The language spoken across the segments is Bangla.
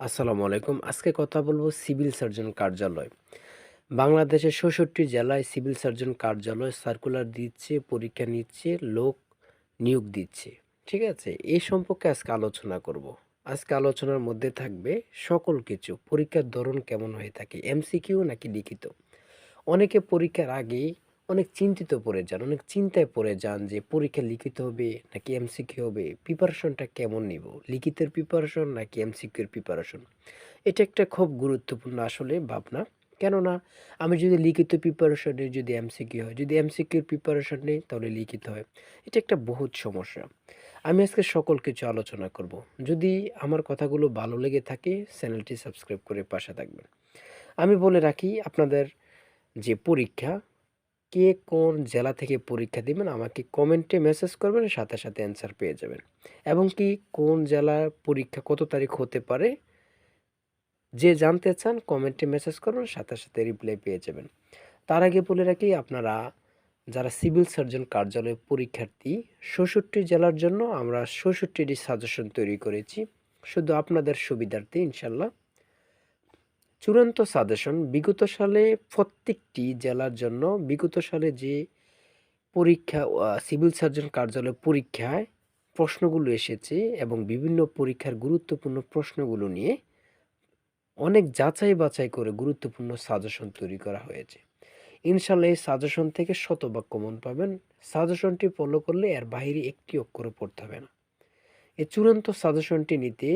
আসসালামু আলাইকুম। আজকে কথা বলবো সিভিল সার্জন কার্যালয়। বাংলাদেশের ৬৬ জেলায় সিভিল সার্জন কার্যালয় সার্কুলার দিচ্ছে, পরীক্ষা নিচ্ছে, লোক নিয়োগ দিচ্ছে। ঠিক আছে? এই সম্পর্কে আজকে আলোচনা করব। আজকে আলোচনার মধ্যে থাকবে সকল কিছু। পরীক্ষার ধরন কেমন হয়ে থাকে? এমসিকিউ নাকি লিখিত? অনেকে পরীক্ষার আগেই অনেক চিন্তিত পড়ে যান, অনেক চিন্তায় পড়ে যান যে পরীক্ষা লিখিত হবে নাকি এমসিকিউ হবে? প্রিপারেশনটা কেমন নিব? লিখিতের প্রিপারেশন নাকি এমসিকিউর প্রিপারেশন? এটা একটা খুব গুরুত্বপূর্ণ আসলে ভাবনা। কেননা আমি যদি লিখিত প্রিপারেশন নেই, যদি এমসিকিউ হয়, যদি এমসিকিউর প্রিপারেশন নেই তাহলে লিখিত হয়। এটা একটা বহুত সমস্যা। আমি আজকে সকল কিছু আলোচনা করব। যদি আমার কথাগুলো ভালো লেগে থাকে চ্যানেলটি সাবস্ক্রাইব করে পাশে থাকবেন। আমি বলে রাখি আপনাদের যে পরীক্ষা, কে কোন জেলা থেকে পরীক্ষা দিবেন আমাকে কমেন্টে মেসেজ করবেন, সাথে সাথে অ্যান্সার পেয়ে যাবেন। এবং কি কোন জেলার পরীক্ষা কত তারিখ হতে পারে যে জানতে চান কমেন্টে মেসেজ করবেন, সাথে সাথে রিপ্লাই পেয়ে যাবেন। তার আগে বলে রাখি আপনারা যারা সিভিল সার্জন কার্যালয় পরীক্ষার্থী ৬৬ জেলার জন্য আমরা ৬৬টি সাজেশন তৈরি করেছি শুধু আপনাদের সুবিধার্থে ইনশাল্লাহ। চূড়ান্ত সাজেশন বিগত সালে প্রত্যেকটি জেলার জন্য বিগত সালে যে পরীক্ষা সিভিল সার্জন কার্যালয় পরীক্ষায় প্রশ্নগুলো এসেছে এবং বিভিন্ন পরীক্ষার গুরুত্বপূর্ণ প্রশ্নগুলো নিয়ে অনেক যাচাই বাছাই করে গুরুত্বপূর্ণ সাজেশন তৈরি করা হয়েছে। ইনশাল্লাহ এই সাজেশন থেকে শতভাগ কমন পাবেন। সাজেশনটি ফলো করলে এর বাইরে একটি অক্ষরও পড়তে হবে না। এই চূড়ান্ত সাজেশনটি নিতে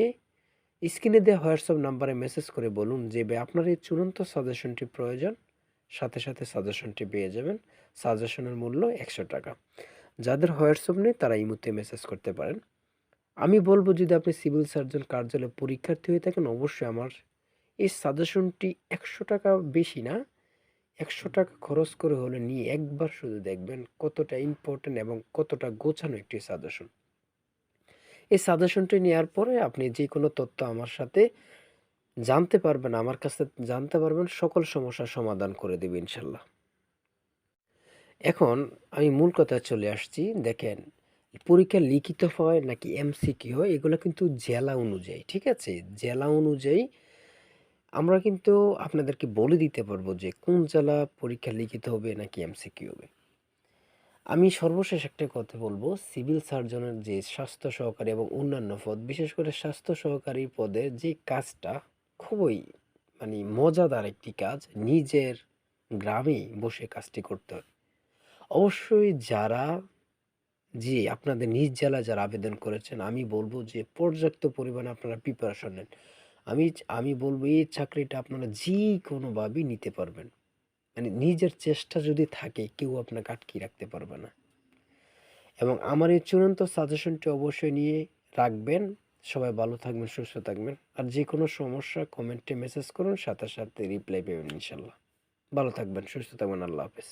স্ক্রিনে দেওয়া হোয়াটসঅ্যাপ নাম্বারে মেসেজ করে বলুন যে ভাই আপনার এই চূড়ান্ত সাজেশনটি প্রয়োজন, সাথে সাথে সাজেশনটি পেয়ে যাবেন। সাজেশনের মূল্য ১০০ টাকা। যাদের হোয়াটসঅ্যাপ নেই তারা এই মুহূর্তে মেসেজ করতে পারেন। আমি বলবো যদি আপনি সিভিল সার্জন কার্যালয়ে পরীক্ষার্থী হয়ে থাকেন অবশ্যই আমার এই সাজেশনটি ১০০ টাকা বেশি না, ১০০ টাকা খরচ করে হলে নিয়ে একবার শুধু দেখবেন কতটা ইম্পর্টেন্ট এবং কতটা গোছানো একটি সাজেশন। এই সাজেশনটি নেওয়ার পরে আপনি যে কোনো তথ্য আমার সাথে জানতে পারবেন, আমার কাছে জানতে পারবেন, সকল সমস্যার সমাধান করে দেবে ইনশাল্লাহ। এখন আমি মূল কথায় চলে আসছি। দেখেন, পরীক্ষা লিখিত হয় নাকি এমসিকিউ হয় এগুলো কিন্তু জেলা অনুযায়ী, ঠিক আছে? জেলা অনুযায়ী আমরা কিন্তু আপনাদেরকে বলে দিতে পারবো যে কোন জেলা পরীক্ষা লিখিত হবে নাকি এমসিকিউ হবে। আমি সর্বশেষ একটা কথা বলবো, সিভিল সার্জনের যে স্বাস্থ্য সহকারী এবং অন্যান্য পদ, বিশেষ করে স্বাস্থ্য সহকারী পদের যে কাজটা খুবই মজাদার একটি কাজ, নিজের গ্রামেই বসে কাজটি করতে হয়। অবশ্যই যারা আপনাদের নিজ জেলায় যারা আবেদন করেছেন আমি বলবো যে পর্যাপ্ত পরিমাণে আপনারা প্রিপারেশন নেন। আমি আমি বলবো এই চাকরিটা আপনারা যে কোনোভাবেই নিতে পারবেন। নিজের চেষ্টা যদি থাকে কেউ আপনাকে আটকিয়ে রাখতে পারবে না। এবং আমার এই চূড়ান্ত সাজেশনটি অবশ্যই নিয়ে রাখবেন। সবাই ভালো থাকবেন, সুস্থ থাকবেন। আর যে কোনো সমস্যা কমেন্টে মেসেজ করুন, সাথে সাথে রিপ্লাই পাবেন ইনশাল্লাহ। ভালো থাকবেন, সুস্থ থাকবেন। আল্লাহ হাফেজ।